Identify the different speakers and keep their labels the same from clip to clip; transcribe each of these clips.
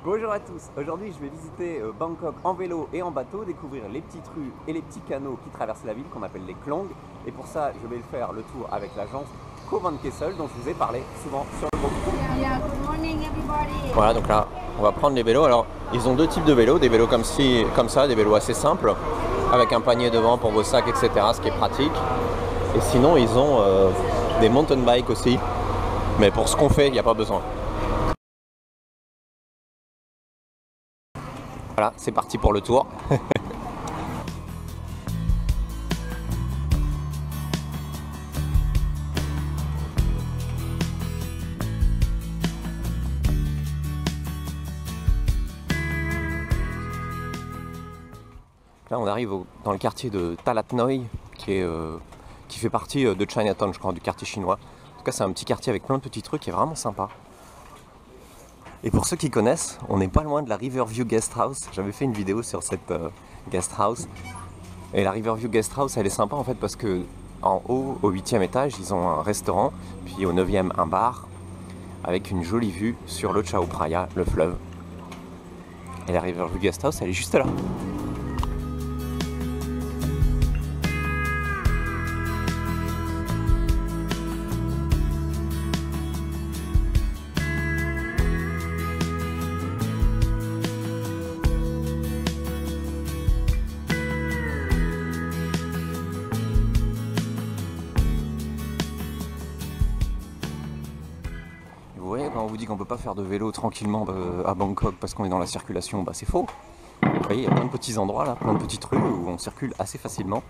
Speaker 1: Bonjour à tous, aujourd'hui je vais visiter Bangkok en vélo et en bateau, découvrir les petites rues et les petits canaux qui traversent la ville qu'on appelle les klong. Et pour ça je vais faire le tour avec l'agence Ko Van Kessel dont je vous ai parlé souvent sur le groupe. Voilà, donc là on va prendre les vélos. Alors ils ont deux types de vélos, des vélos comme ça, des vélos assez simples avec un panier devant pour vos sacs, etc., ce qui est pratique. Et sinon ils ont des mountain bikes aussi, mais pour ce qu'on fait il n'y a pas besoin. Voilà, c'est parti pour le tour. Là, on arrive dans le quartier de Talat Noi, qui fait partie de Chinatown, je crois, du quartier chinois. En tout cas, c'est un petit quartier avec plein de petits trucs qui est vraiment sympa. Et pour ceux qui connaissent, on n'est pas loin de la Riverview Guest House. J'avais fait une vidéo sur cette guest house. Et la Riverview Guest House, elle est sympa en fait parce que en haut, au 8e étage, ils ont un restaurant, puis au 9e, un bar, avec une jolie vue sur le Chao Phraya, le fleuve. Et la Riverview Guest House, elle est juste là. Vous voyez, quand on vous dit qu'on ne peut pas faire de vélo tranquillement à Bangkok parce qu'on est dans la circulation, bah c'est faux. Vous voyez, il y a plein de petits endroits là, plein de petites rues où on circule assez facilement.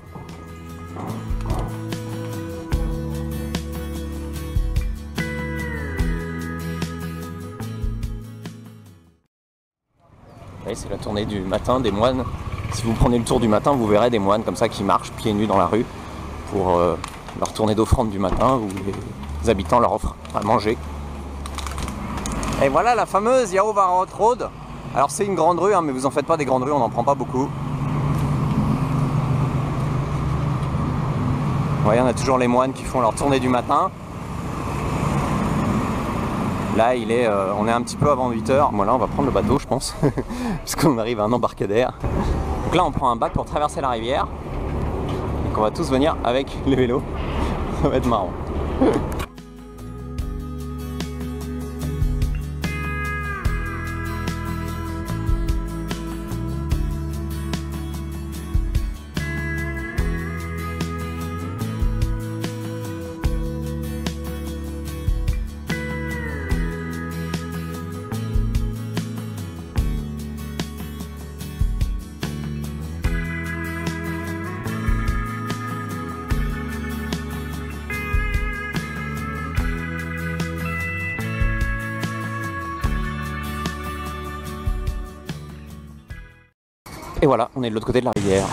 Speaker 1: Vous voyez, c'est la tournée du matin des moines. Si vous prenez le tour du matin, vous verrez des moines comme ça qui marchent pieds nus dans la rue pour leur tournée d'offrande du matin où les habitants leur offrent à manger. Et voilà la fameuse Yaowarat Road. Alors c'est une grande rue, hein, mais vous en faites pas des grandes rues, on n'en prend pas beaucoup. Vous voyez, on a toujours les moines qui font leur tournée du matin. Là, on est un petit peu avant 8 h. Voilà, on va prendre le bateau, je pense, parce qu'on arrive à un embarcadère. Donc là, on prend un bac pour traverser la rivière. Donc on va tous venir avec les vélos. Ça va être marrant. Et voilà, on est de l'autre côté de la rivière.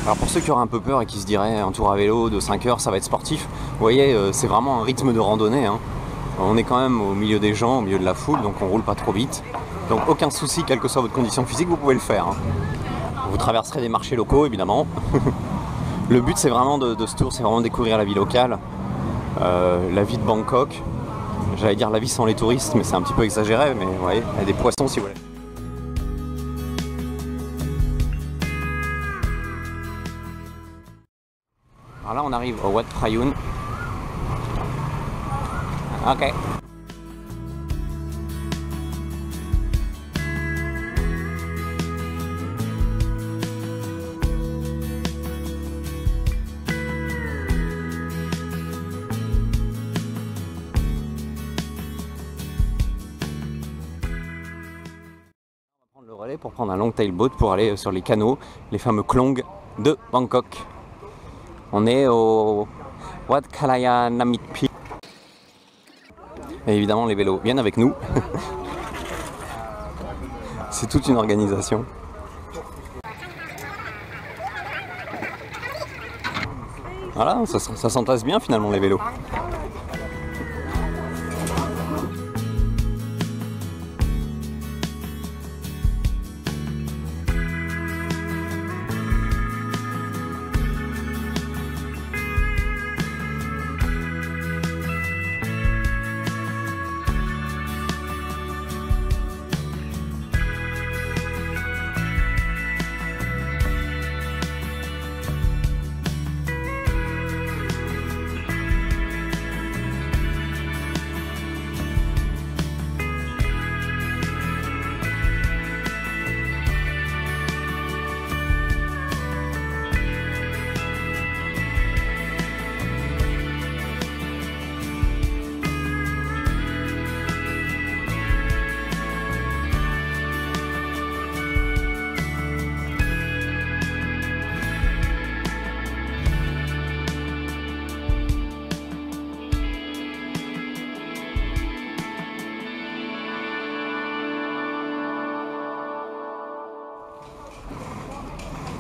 Speaker 1: Alors pour ceux qui auraient un peu peur et qui se diraient un tour à vélo de 5 heures, ça va être sportif, vous voyez, c'est vraiment un rythme de randonnée, hein. On est quand même au milieu des gens, au milieu de la foule, donc on roule pas trop vite. Donc aucun souci, quelle que soit votre condition physique, vous pouvez le faire, hein. Vous traverserez des marchés locaux, évidemment. Le but, c'est vraiment de ce tour, c'est vraiment de découvrir la vie locale, la vie de Bangkok. J'allais dire la vie sans les touristes, mais c'est un petit peu exagéré, mais vous voyez, il y a des poissons si vous voulez. Alors là, on arrive au Wat Phra Yun. Ok. Le relais pour prendre un long tail boat pour aller sur les canaux, les fameux klong de Bangkok. On est au Wat Khalaya Namit Pi. Et évidemment les vélos viennent avec nous. C'est toute une organisation. Voilà, ça s'entasse bien finalement les vélos.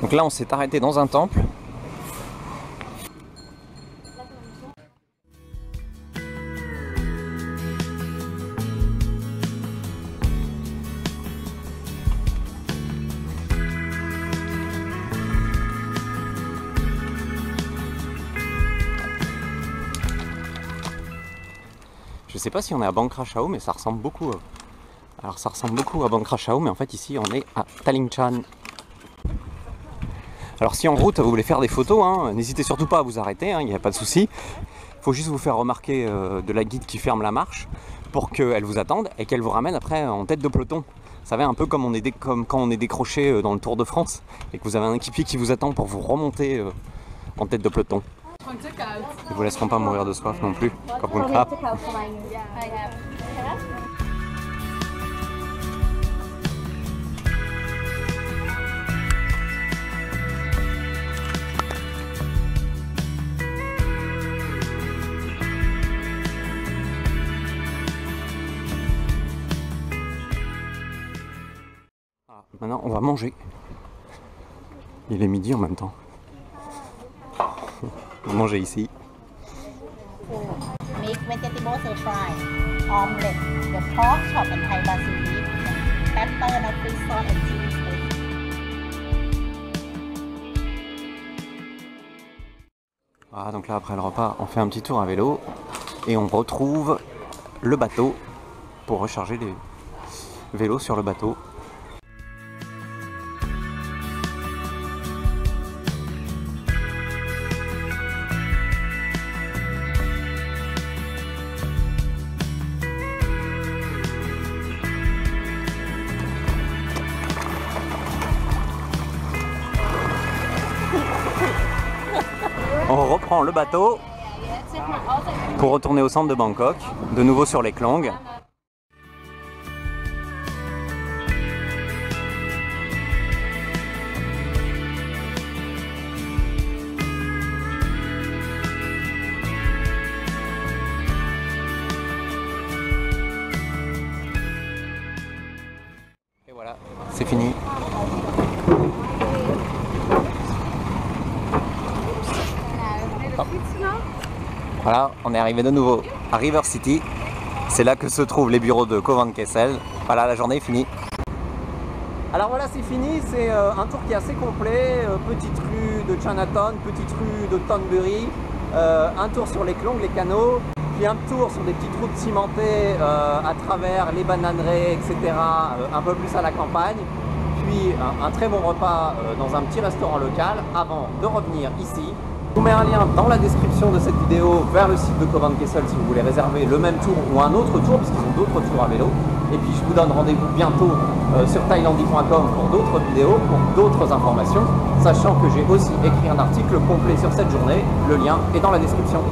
Speaker 1: Donc là on s'est arrêté dans un temple. Je sais pas si on est à Bangkra Chao, mais ça ressemble beaucoup. Alors ça ressemble beaucoup à Bangkra Chao, mais en fait ici on est à Tallinn. Alors si en route vous voulez faire des photos, hein, n'hésitez surtout pas à vous arrêter, il n'y a pas de souci. Il faut juste vous faire remarquer de la guide qui ferme la marche pour qu'elle vous attende et qu'elle vous ramène après en tête de peloton. Vous savez, un peu comme, comme quand on est décroché dans le Tour de France et que vous avez un équipier qui vous attend pour vous remonter en tête de peloton. Ils vous laisseront pas mourir de soif non plus quand vous le faites. Maintenant, on va manger. Il est midi en même temps. On va manger ici.
Speaker 2: Mixed vegetable stir fry, omelette, the pork chop and Thai basil leaf, pepper and fish sauce and chili flakes.
Speaker 1: Voilà, donc là après le repas, on fait un petit tour à vélo et on retrouve le bateau pour recharger les vélos sur le bateau. On reprend le bateau pour retourner au centre de Bangkok, de nouveau sur les Klong. Et voilà, c'est fini. Voilà, on est arrivé de nouveau à River City. C'est là que se trouvent les bureaux de Kovan Kessel. Voilà, la journée est finie. Alors voilà, c'est fini. C'est un tour qui est assez complet. Petite rue de Chinatown, petite rue de Thornbury, un tour sur les Klong, les canaux, puis un tour sur des petites routes cimentées à travers les bananeraies, etc. Un peu plus à la campagne. Puis un très bon repas dans un petit restaurant local avant de revenir ici. Je vous mets un lien dans la description de cette vidéo vers le site de Kovan Kessel si vous voulez réserver le même tour ou un autre tour, puisqu'ils ont d'autres tours à vélo. Et puis je vous donne rendez-vous bientôt sur thailandy.com pour d'autres vidéos, pour d'autres informations, sachant que j'ai aussi écrit un article complet sur cette journée. Le lien est dans la description.